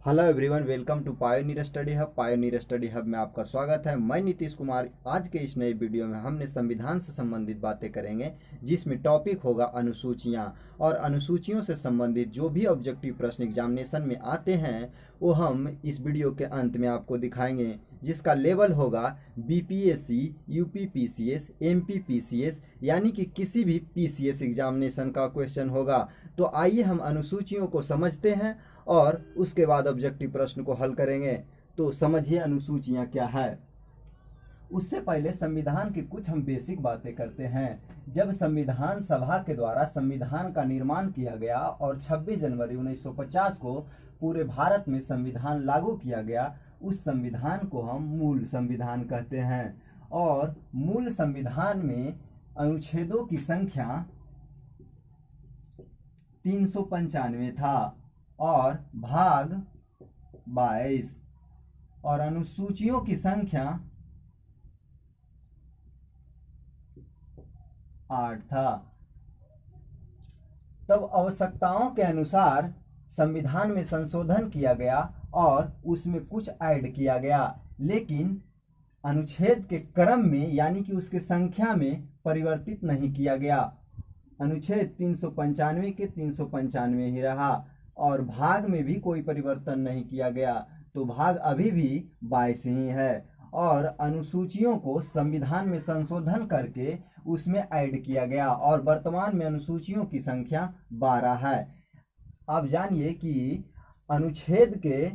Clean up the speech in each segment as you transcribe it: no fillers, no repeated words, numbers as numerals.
Hello everyone, welcome to Pioneer Study Hub. Pioneer Study Hub में आपका स्वागत है। मैं नीतीश कुमार। आज के इस नए वीडियो में हमने संविधान से संबंधित बातें करेंगे, जिसमें टॉपिक होगा अनुसूचियां। और अनुसूचियों से संबंधित जो भी ऑब्जेक्टिव प्रश्न एग्जामिनेशन में आते हैं वो हम इस वीडियो के अंत में आपको दिखाएंगे, जिसका लेवल होगा बीपीएससी, यूपीपीसीएस, एमपीपीसीएस, यानी कि किसी भी पीसीएस एग्जामिनेशन का क्वेश्चन होगा। तो आइए हम अनुसूचियों को समझते हैं और उसके बाद ऑब्जेक्टिव प्रश्न को हल करेंगे। तो समझिए अनुसूचियां क्या है। उससे पहले संविधान की कुछ हम बेसिक बातें करते हैं। जब संविधान सभा के द्वारा संविधान का निर्माण किया गया और 26 जनवरी 1950 को पूरे भारत में संविधान लागू किया गया, उस संविधान को हम मूल संविधान कहते हैं। और मूल संविधान में अनुच्छेदों की संख्या 395 था और भाग 22, और अनुसूचियों की संख्या 8 था। तब आवश्यकताओं के अनुसार संविधान में संशोधन किया गया और उसमें कुछ ऐड किया गया, लेकिन अनुच्छेद के क्रम में यानी कि उसके संख्या में परिवर्तित नहीं किया गया। अनुच्छेद 395 के 395 ही रहा और भाग में भी कोई परिवर्तन नहीं किया गया, तो भाग अभी भी 22 ही है। और अनुसूचियों को संविधान में संशोधन करके उसमें ऐड किया गया और वर्तमान में अनुसूचियों की संख्या 12 है। अब जानिए कि अनुच्छेद के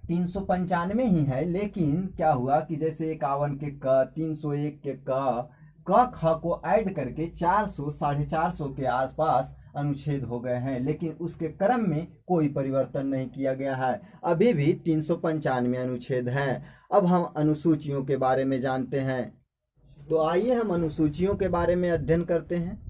395 ही है, लेकिन क्या हुआ कि जैसे 51 के क, 301 के क ख को ऐड करके 400 450 के आसपास अनुच्छेद हो गए हैं, लेकिन उसके क्रम में कोई परिवर्तन नहीं किया गया है। अभी भी 395 अनुच्छेद हैं। अब हम अनुसूचियों के बारे में जानते हैं। तो आइए हम अनुसूचियों के बारे में अध्ययन करते हैं।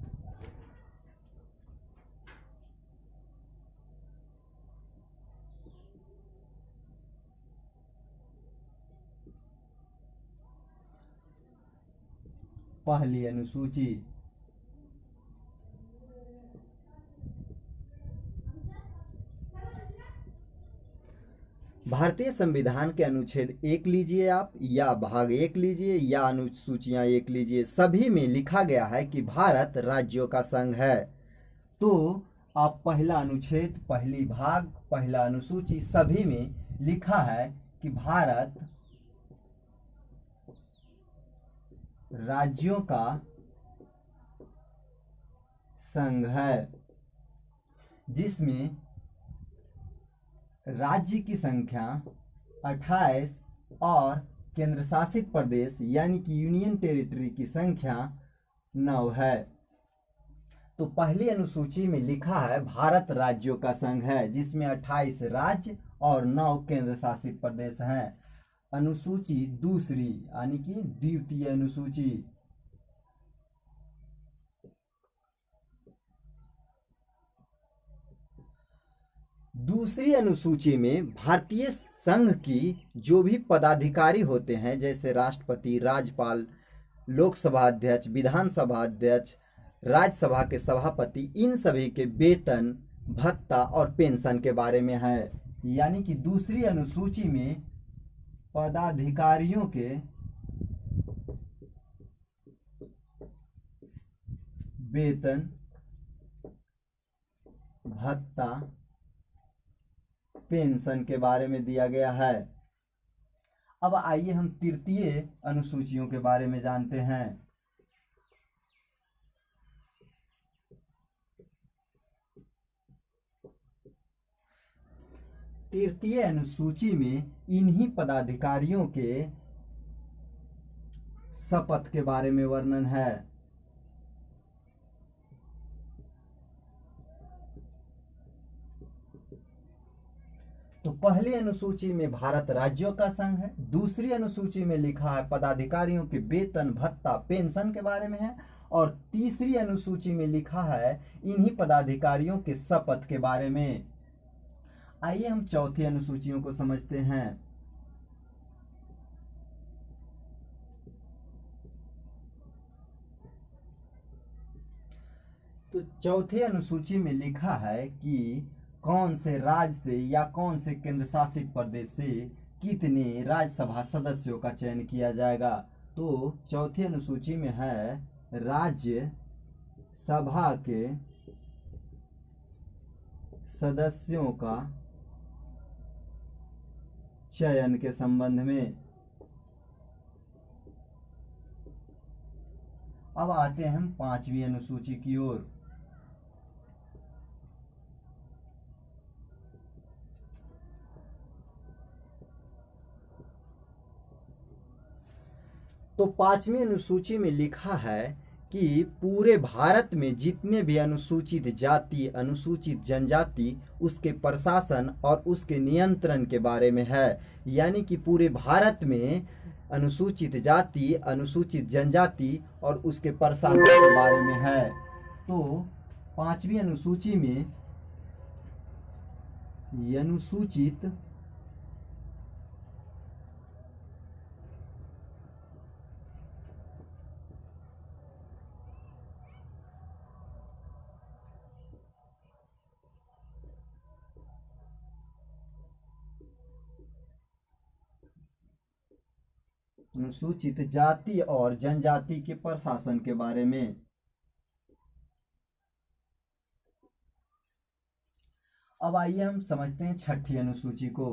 पहली अनुसूची, भारतीय संविधान के अनुच्छेद 1 लीजिए आप, या भाग 1 लीजिए, या अनुसूचियां 1 लीजिए। सभी में लिखा गया है कि भारत राज्यों का संघ है। तो आप पहला अनुच्छेद, पहली भाग, पहला अनुसूची सभी में लिखा है कि भारत राज्यों का संघ है, जिसमें राज्य की संख्या 28 और केंद्र शासित प्रदेश यानी कि यूनियन टेरिटरी की संख्या 9 है। तो पहली अनुसूची में लिखा है भारत राज्यों का संघ है, जिसमें 28 राज्य और 9 केंद्र शासित प्रदेश हैं। अनुसूची दूसरी यानी कि द्वितीय अनुसूची, दूसरी अनुसूची में भारतीय संघ की जो भी पदाधिकारी होते हैं, जैसे राष्ट्रपति, राज्यपाल, लोकसभा अध्यक्ष, विधानसभा अध्यक्ष, राज्यसभा के सभापति, इन सभी के वेतन, भत्ता और पेंशन के बारे में है। यानी कि दूसरी अनुसूची में पदाधिकारियों के वेतन, भत्ता, पेंशन के बारे में दिया गया है। अब आइए हम तृतीय अनुसूचियों के बारे में जानते हैं। तृतीय अनुसूची में इन्हीं पदाधिकारियों के शपथ के बारे में वर्णन है। तो पहली अनुसूची में भारत राज्यों का संघ है, दूसरी अनुसूची में लिखा है पदाधिकारियों के वेतन, भत्ता, पेंशन के बारे में है, और तीसरी अनुसूची में लिखा है इन्हीं पदाधिकारियों के शपथ के बारे में। आइए हम चौथी अनुसूचियों को समझते हैं। तो चौथी अनुसूची में लिखा है कि कौन से राज्य से या कौन से केंद्र शासित प्रदेश से कितने राज्यसभा सदस्यों का चयन किया जाएगा। तो चौथी अनुसूची में है राज्य सभा के सदस्यों का चयन के संबंध में। अब आते हैं हम पांचवी अनुसूची की ओर। तो पांचवी अनुसूची में लिखा है कि पूरे भारत में जितने भी अनुसूचित जाति, अनुसूचित जनजाति, उसके प्रशासन और उसके नियंत्रण के बारे में है। यानी कि पूरे भारत में अनुसूचित जाति, अनुसूचित जनजाति और उसके प्रशासन के बारे में है। तो पांचवी अनुसूची में अनुसूचित अनुसूचित जाति और जनजाति के प्रशासन के बारे में। अब आइए हम समझते हैं छठी अनुसूची को।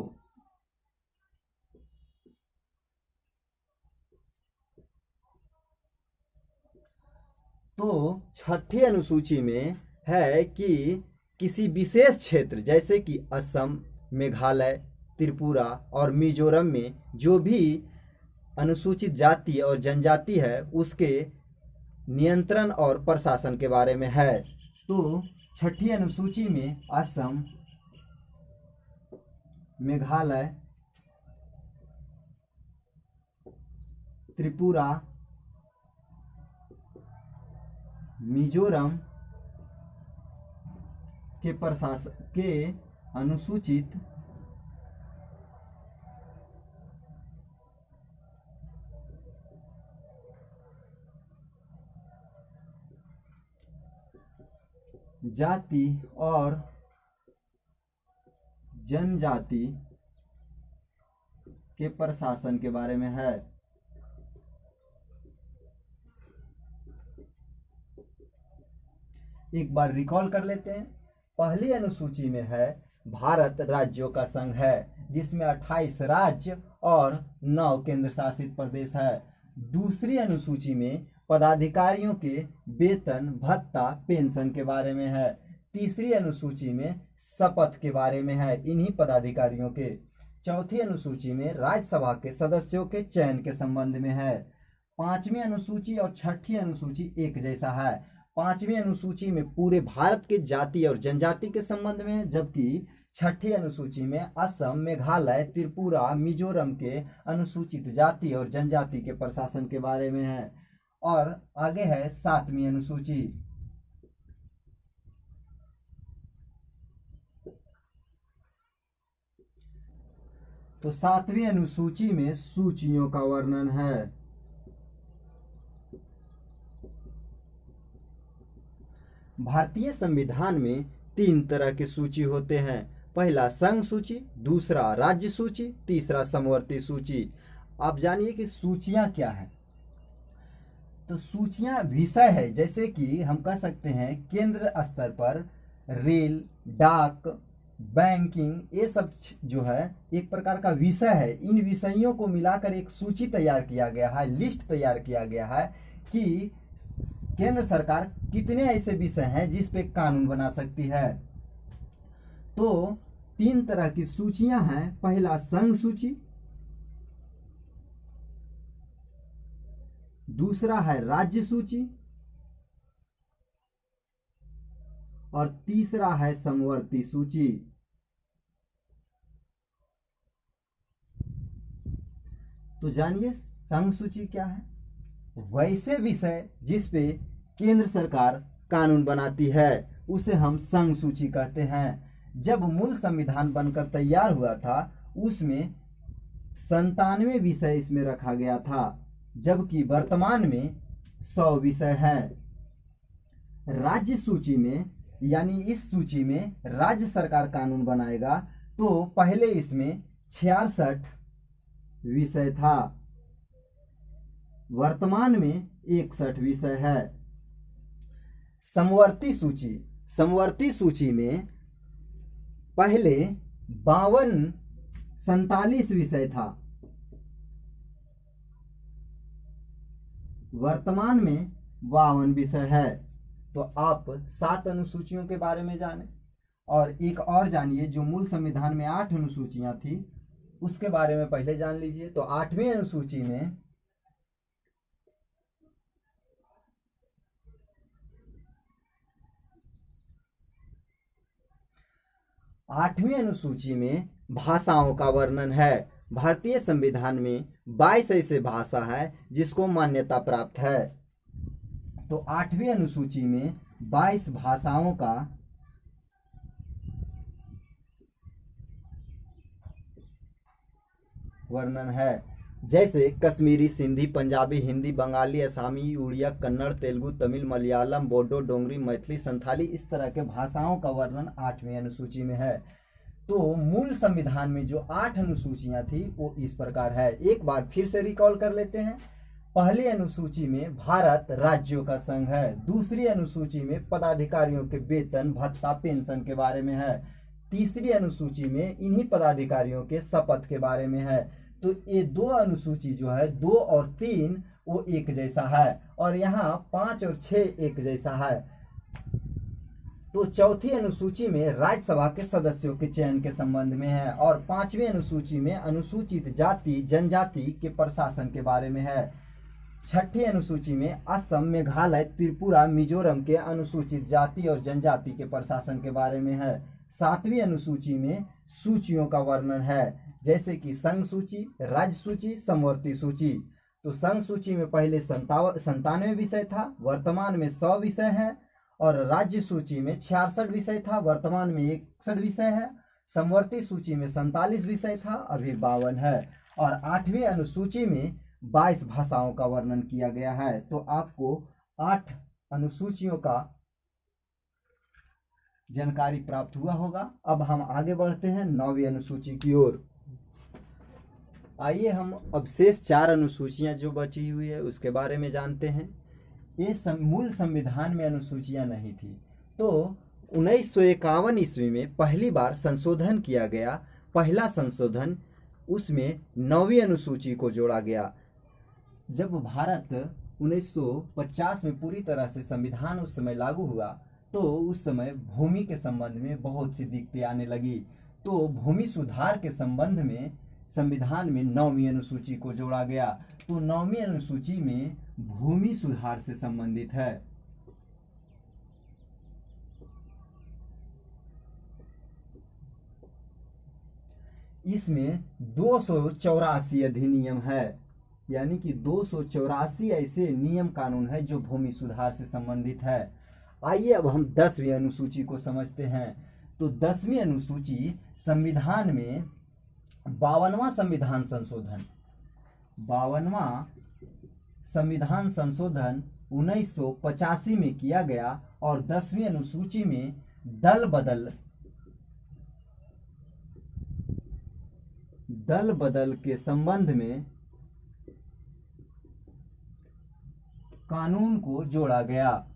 तो छठी अनुसूची में है कि किसी विशेष क्षेत्र जैसे कि असम, मेघालय, त्रिपुरा और मिजोरम में जो भी अनुसूचित जाति और जनजाति है उसके नियंत्रण और प्रशासन के बारे में है। तो छठी अनुसूची में असम, मेघालय, त्रिपुरा, मिजोरम के प्रशासन के अनुसूचित जाति और जनजाति के प्रशासन के बारे में है। एक बार रिकॉल कर लेते हैं। पहली अनुसूची में है भारत राज्यों का संघ है जिसमें 28 राज्य और 9 केंद्र शासित प्रदेश है। दूसरी अनुसूची में पदाधिकारियों के वेतन, भत्ता, पेंशन के बारे में है। तीसरी अनुसूची में शपथ के बारे में है इन्हीं पदाधिकारियों के। चौथी अनुसूची में राज्यसभा के सदस्यों के चयन के संबंध में है। पांचवी अनुसूची और छठी अनुसूची एक जैसा है। पांचवी अनुसूची में पूरे भारत के जाति और जनजाति के संबंध में है, जबकि छठी अनुसूची में असम, मेघालय, त्रिपुरा, मिजोरम के अनुसूचित जाति और जनजाति के प्रशासन के बारे में है। और आगे है सातवीं अनुसूची। तो सातवीं अनुसूची में सूचियों का वर्णन है। भारतीय संविधान में 3 तरह की सूची होते हैं। पहला संघ सूची, दूसरा राज्य सूची, तीसरा समवर्ती सूची। आप जानिए कि सूचियां क्या है। तो सूचियां विषय है, जैसे कि हम कह सकते हैं केंद्र स्तर पर रेल, डाक, बैंकिंग, ये सब जो है एक प्रकार का विषय है। इन विषयों को मिलाकर एक सूची तैयार किया गया है, लिस्ट तैयार किया गया है कि केंद्र सरकार कितने ऐसे विषय हैं जिस पे कानून बना सकती है। तो 3 तरह की सूचियां हैं। पहला संघ सूची, दूसरा है राज्य सूची और तीसरा है समवर्ती सूची। तो जानिए संघ सूची क्या है। वैसे विषय जिस पे केंद्र सरकार कानून बनाती है उसे हम संघ सूची कहते हैं। जब मूल संविधान बनकर तैयार हुआ था उसमें 97 विषय इसमें रखा गया था, जबकि वर्तमान में 100 विषय हैं। राज्य सूची में यानी इस सूची में राज्य सरकार कानून बनाएगा, तो पहले इसमें 66 विषय था, वर्तमान में 61 विषय है। समवर्ती सूची में पहले 47 विषय था, वर्तमान में 52 विषय है। तो आप 7 अनुसूचियों के बारे में जाने, और एक और जानिए जो मूल संविधान में 8 अनुसूचियां थी उसके बारे में पहले जान लीजिए। तो 8वीं अनुसूची में भाषाओं का वर्णन है। भारतीय संविधान में 22 ऐसे भाषा है जिसको मान्यता प्राप्त है। तो 8वीं अनुसूची में 22 भाषाओं का वर्णन है, जैसे कश्मीरी, सिंधी, पंजाबी, हिंदी, बंगाली, असामी, उड़िया, कन्नड़, तेलुगु, तमिल, मलयालम, बोडो, डोंगरी, मैथिली, संथाली, इस तरह के भाषाओं का वर्णन 8वीं अनुसूची में है। तो मूल संविधान में जो 8 अनुसूचियां थी वो इस प्रकार है। एक बार फिर से रिकॉल कर लेते हैं। पहली अनुसूची में भारत राज्यों का संघ है। दूसरी अनुसूची में पदाधिकारियों के वेतन, भत्ता, पेंशन के बारे में है। तीसरी अनुसूची में इन्हीं पदाधिकारियों के शपथ के बारे में है। तो ये 2 अनुसूची जो है 2 और 3 वो एक जैसा है, और यहाँ 5 और 6 एक जैसा है। तो चौथी अनुसूची में राज्यसभा के सदस्यों के चयन के संबंध में है, और 5वीं अनुसूची में अनुसूचित जाति जनजाति के प्रशासन के बारे में है। 6ठी अनुसूची में असम, मेघालय, त्रिपुरा, मिजोरम के अनुसूचित जाति और जनजाति के प्रशासन के बारे में है। 7वीं अनुसूची में सूचियों का वर्णन है, जैसे कि संघ सूची, राज्य सूची, समवर्ती सूची। तो संघ सूची में पहले 97 विषय था, वर्तमान में 100 विषय है, और राज्य सूची में 66 विषय था, वर्तमान में 61 विषय है। समवर्ती सूची में 47 विषय था, अभी 52 है, और 8वीं अनुसूची में 22 भाषाओं का वर्णन किया गया है। तो आपको 8 अनुसूचियों का जानकारी प्राप्त हुआ होगा। अब हम आगे बढ़ते हैं 9वीं अनुसूची की ओर। आइए हम अब शेष 4 अनुसूचियां जो बची हुई है उसके बारे में जानते हैं। ये मूल संविधान में अनुसूचियां नहीं थी, तो 1951 ईस्वी में पहली बार संशोधन किया गया। पहला संशोधन, उसमें 9वीं अनुसूची को जोड़ा गया। जब भारत 1950 में पूरी तरह से संविधान उस समय लागू हुआ, तो उस समय भूमि के संबंध में बहुत सी दिक्कतें आने लगी। तो भूमि सुधार के संबंध में संविधान में 9वीं अनुसूची को जोड़ा गया। तो 9वीं अनुसूची में भूमि सुधार से संबंधित है। इसमें 284 अधिनियम है, यानी कि 284 ऐसे नियम कानून है जो भूमि सुधार से संबंधित है। आइए अब हम 10वीं अनुसूची को समझते हैं। तो 10वीं अनुसूची संविधान में 52वां संविधान संशोधन, 52वां संविधान संशोधन 1985 में किया गया, और 10वीं अनुसूची में दल बदल के संबंध में कानून को जोड़ा गया।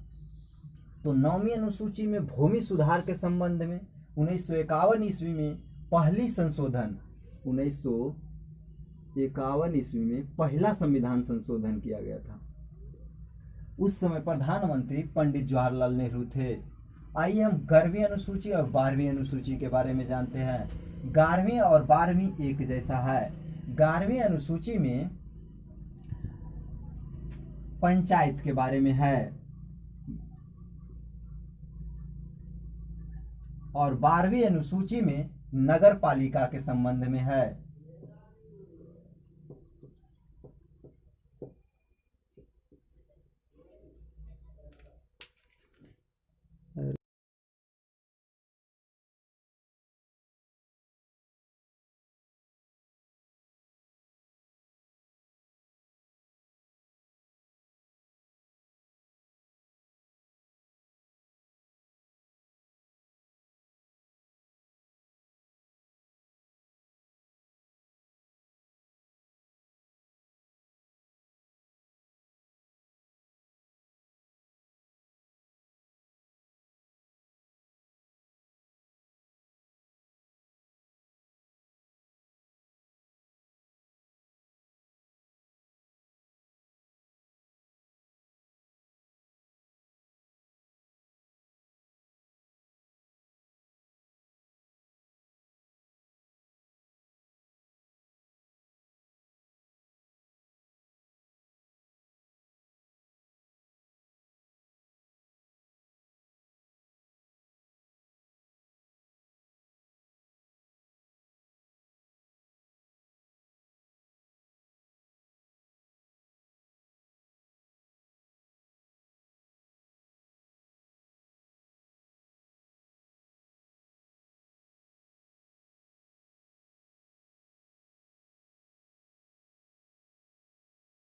तो 9वीं अनुसूची में भूमि सुधार के संबंध में 1951 ईस्वी में पहली संशोधन, 1951 ईस्वी में पहला संविधान संशोधन किया गया था। उस समय प्रधानमंत्री पंडित जवाहरलाल नेहरू थे। आइए हम 11वीं अनुसूची और 12वीं अनुसूची के बारे में जानते हैं। 11वीं और 12वीं एक जैसा है। 11वीं अनुसूची में पंचायत के बारे में है, और 12वीं अनुसूची में नगर पालिका के संबंध में है।